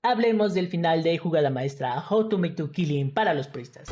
Hablemos del final de Jugada Maestra How to Make to Killing para los puristas.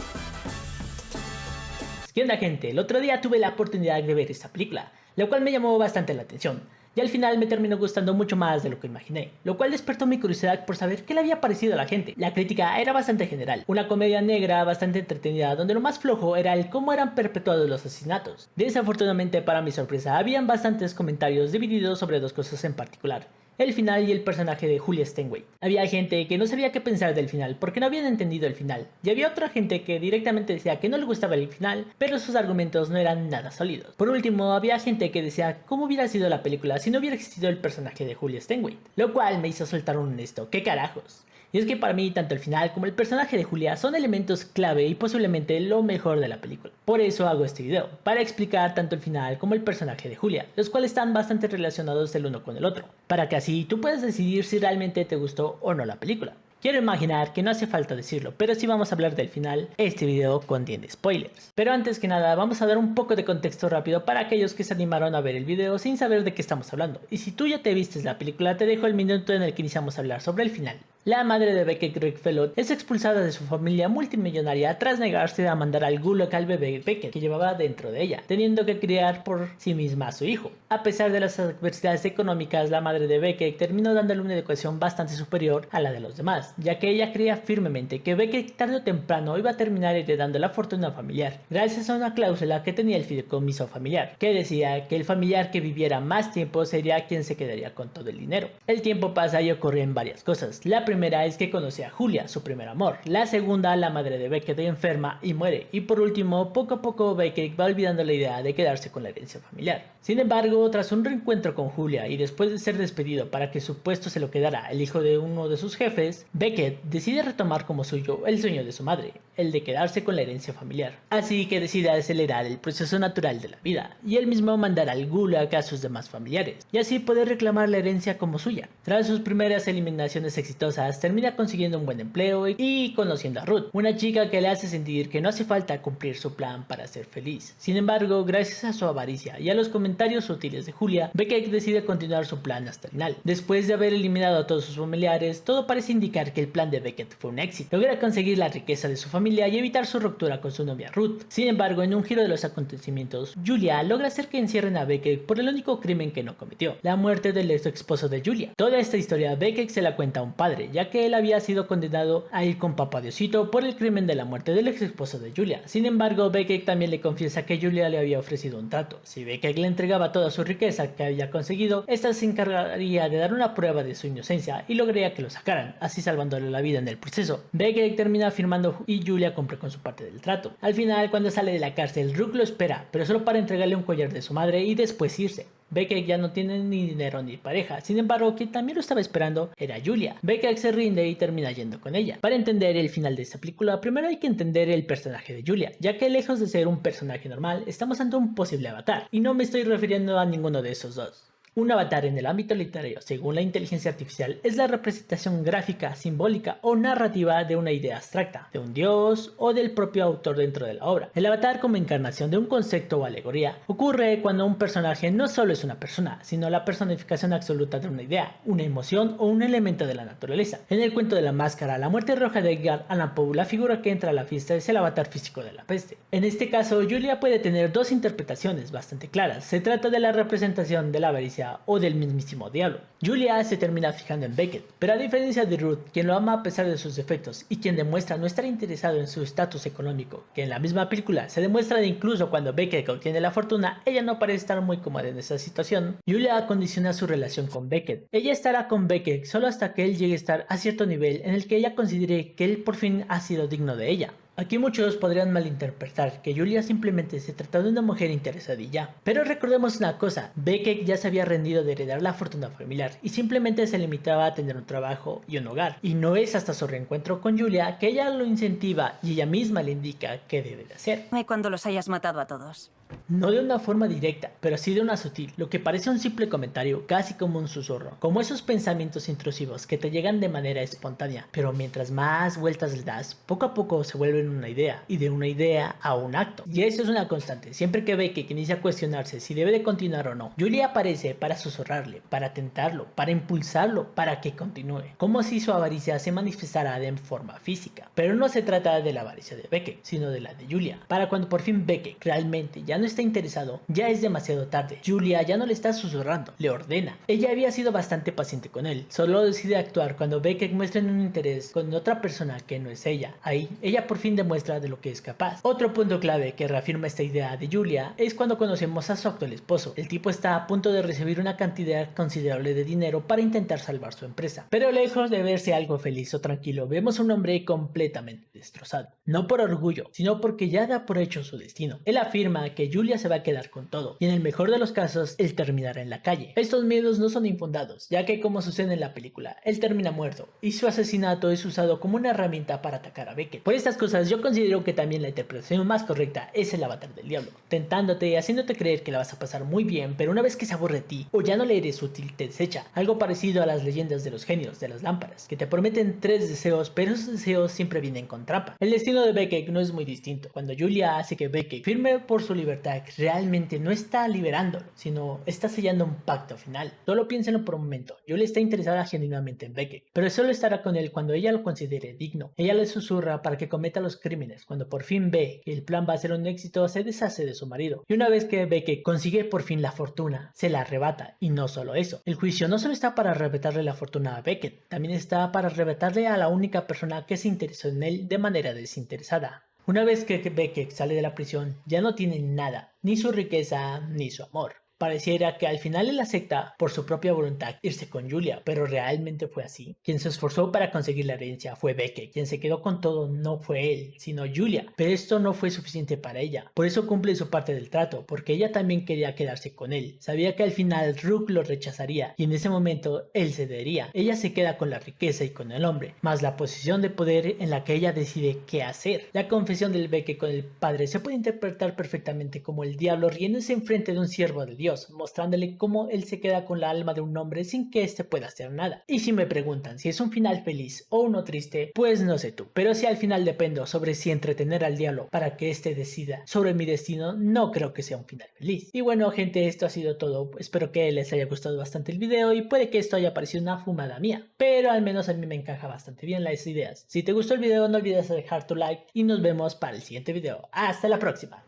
¿Qué onda, gente? El otro día tuve la oportunidad de ver esta película, la cual me llamó bastante la atención, y al final me terminó gustando mucho más de lo que imaginé, lo cual despertó mi curiosidad por saber qué le había parecido a la gente. La crítica era bastante general, una comedia negra bastante entretenida donde lo más flojo era el cómo eran perpetuados los asesinatos. Desafortunadamente, para mi sorpresa, habían bastantes comentarios divididos sobre dos cosas en particular: el final y el personaje de Julia Steinway. Había gente que no sabía qué pensar del final porque no habían entendido el final, y había otra gente que directamente decía que no le gustaba el final, pero sus argumentos no eran nada sólidos. Por último, había gente que decía cómo hubiera sido la película si no hubiera existido el personaje de Julia Steinway, lo cual me hizo soltar un honesto ¿qué carajos? Y es que para mí tanto el final como el personaje de Julia son elementos clave y posiblemente lo mejor de la película. Por eso hago este video, para explicar tanto el final como el personaje de Julia, los cuales están bastante relacionados el uno con el otro, para que así tú puedas decidir si realmente te gustó o no la película. Quiero imaginar que no hace falta decirlo, pero si vamos a hablar del final, este video contiene spoilers. Pero antes que nada, vamos a dar un poco de contexto rápido para aquellos que se animaron a ver el video sin saber de qué estamos hablando. Y si tú ya te vistes la película, te dejo el minuto en el que iniciamos a hablar sobre el final. La madre de Beckett Redfellow es expulsada de su familia multimillonaria tras negarse a mandar al gulag al bebé Beckett que llevaba dentro de ella, teniendo que criar por sí misma a su hijo. A pesar de las adversidades económicas, la madre de Beckett terminó dándole una educación bastante superior a la de los demás, ya que ella creía firmemente que Beckett tarde o temprano iba a terminar heredando la fortuna familiar, gracias a una cláusula que tenía el fideicomiso familiar, que decía que el familiar que viviera más tiempo sería quien se quedaría con todo el dinero. El tiempo pasa y ocurren varias cosas. La primera es que conoce a Julia, su primer amor. La segunda, la madre de Beckett enferma y muere. Y por último, poco a poco Beckett va olvidando la idea de quedarse con la herencia familiar. Sin embargo, tras un reencuentro con Julia y después de ser despedido para que su puesto se lo quedara el hijo de uno de sus jefes, Beckett decide retomar como suyo el sueño de su madre, el de quedarse con la herencia familiar. Así que decide acelerar el proceso natural de la vida y él mismo mandar al gulag a sus demás familiares, y así poder reclamar la herencia como suya. Tras sus primeras eliminaciones exitosas, termina consiguiendo un buen empleo y conociendo a Ruth, una chica que le hace sentir que no hace falta cumplir su plan para ser feliz. Sin embargo, gracias a su avaricia y a los comentarios sutiles de Julia, Beckett decide continuar su plan hasta el final. Después de haber eliminado a todos sus familiares, todo parece indicar que el plan de Beckett fue un éxito. Logra conseguir la riqueza de su familia y evitar su ruptura con su novia Ruth. Sin embargo, en un giro de los acontecimientos, Julia logra hacer que encierren a Beckett por el único crimen que no cometió: la muerte del ex esposo de Julia. Toda esta historia Beckett se la cuenta a un padre, ya que él había sido condenado a ir con Papá Diosito por el crimen de la muerte del ex esposo de Julia. Sin embargo, Beckett también le confiesa que Julia le había ofrecido un trato: si Beckett le entregaba toda su riqueza que había conseguido, esta se encargaría de dar una prueba de su inocencia y lograría que lo sacaran, así salvándole la vida en el proceso. Beckett termina firmando y Julia cumple con su parte del trato. Al final, cuando sale de la cárcel, Rook lo espera, pero solo para entregarle un collar de su madre y después irse. Beckett ya no tiene ni dinero ni pareja, sin embargo quien también lo estaba esperando era Julia. Beckett se rinde y termina yendo con ella. Para entender el final de esta película, primero hay que entender el personaje de Julia, ya que lejos de ser un personaje normal, estamos ante un posible avatar, y no me estoy refiriendo a ninguno de esos dos. Un avatar en el ámbito literario, según la inteligencia artificial, es la representación gráfica, simbólica o narrativa de una idea abstracta, de un dios o del propio autor dentro de la obra. El avatar, como encarnación de un concepto o alegoría, ocurre cuando un personaje no solo es una persona, sino la personificación absoluta de una idea, una emoción o un elemento de la naturaleza. En el cuento de la máscara, la muerte roja de Edgar Allan Poe, la figura que entra a la fiesta es el avatar físico de la peste. En este caso, Julia puede tener dos interpretaciones bastante claras. Se trata de la representación de la avaricia o del mismísimo diablo. Julia se termina fijando en Beckett, pero a diferencia de Ruth, quien lo ama a pesar de sus defectos y quien demuestra no estar interesado en su estatus económico, que en la misma película se demuestra de incluso cuando Beckett obtiene la fortuna, ella no parece estar muy cómoda en esa situación. Julia condiciona su relación con Beckett. Ella estará con Beckett solo hasta que él llegue a estar a cierto nivel en el que ella considere que él por fin ha sido digno de ella. Aquí muchos podrían malinterpretar que Julia simplemente se trata de una mujer interesadilla, pero recordemos una cosa: Beckett ya se había rendido de heredar la fortuna familiar y simplemente se limitaba a tener un trabajo y un hogar, y no es hasta su reencuentro con Julia que ella lo incentiva y ella misma le indica qué debe de hacer. Cuando los hayas matado a todos. No de una forma directa, pero sí de una sutil, lo que parece un simple comentario, casi como un susurro, como esos pensamientos intrusivos que te llegan de manera espontánea, pero mientras más vueltas le das, poco a poco se vuelven una idea, y de una idea a un acto. Y eso es una constante, siempre que Beckett inicia a cuestionarse si debe de continuar o no, Julia aparece para susurrarle, para tentarlo, para impulsarlo, para que continúe, como si su avaricia se manifestara de forma física. Pero no se trata de la avaricia de Beckett, sino de la de Julia. Para cuando por fin Beckett realmente ya no está interesado, ya es demasiado tarde. Julia ya no le está susurrando, le ordena. Ella había sido bastante paciente con él, solo decide actuar cuando Beckett muestra un interés con otra persona que no es ella. Ahí, ella por fin demuestra de lo que es capaz. Otro punto clave que reafirma esta idea de Julia es cuando conocemos a su actual esposo. El tipo está a punto de recibir una cantidad considerable de dinero para intentar salvar su empresa, pero lejos de verse algo feliz o tranquilo, vemos a un hombre completamente destrozado. No por orgullo, sino porque ya da por hecho su destino. Él afirma que Julia se va a quedar con todo, y en el mejor de los casos, él terminará en la calle. Estos miedos no son infundados, ya que como sucede en la película, él termina muerto, y su asesinato es usado como una herramienta para atacar a Beckett. Por estas cosas, yo considero que también la interpretación más correcta es el avatar del diablo, tentándote y haciéndote creer que la vas a pasar muy bien, pero una vez que se aburre de ti, o ya no le eres útil, te desecha. Algo parecido a las leyendas de los genios, de las lámparas, que te prometen 3 deseos, pero esos deseos siempre vienen con trampa. El destino de Beckett no es muy distinto. Cuando Julia hace que Beckett firme por su libertad, realmente no está liberándolo, sino está sellando un pacto final. Solo piénsenlo por un momento. Julia está interesada genuinamente en Beckett, pero solo estará con él cuando ella lo considere digno. Ella le susurra para que cometa los crímenes. Cuando por fin ve que el plan va a ser un éxito, se deshace de su marido. Y una vez que Beckett consigue por fin la fortuna, se la arrebata. Y no solo eso. El juicio no solo está para arrebatarle la fortuna a Beckett, también está para arrebatarle a la única persona que se interesó en él de manera desinteresada. Una vez que Beckett sale de la prisión, ya no tiene nada, ni su riqueza, ni su amor. Pareciera que al final él acepta por su propia voluntad irse con Julia, pero realmente fue así. Quien se esforzó para conseguir la herencia fue Beckett, quien se quedó con todo no fue él, sino Julia. Pero esto no fue suficiente para ella, por eso cumple su parte del trato, porque ella también quería quedarse con él. Sabía que al final Rook lo rechazaría y en ese momento él cedería. Ella se queda con la riqueza y con el hombre, más la posición de poder en la que ella decide qué hacer. La confesión del Beckett con el padre se puede interpretar perfectamente como el diablo riéndose enfrente de un siervo de Dios, mostrándole cómo él se queda con la alma de un hombre sin que éste pueda hacer nada. Y si me preguntan si es un final feliz o uno triste, pues no sé tú, pero si al final dependo sobre si entretener al diablo para que éste decida sobre mi destino, no creo que sea un final feliz. Y bueno gente, esto ha sido todo, espero que les haya gustado bastante el video y puede que esto haya parecido una fumada mía, pero al menos a mí me encaja bastante bien las ideas. Si te gustó el video no olvides dejar tu like y nos vemos para el siguiente video. Hasta la próxima.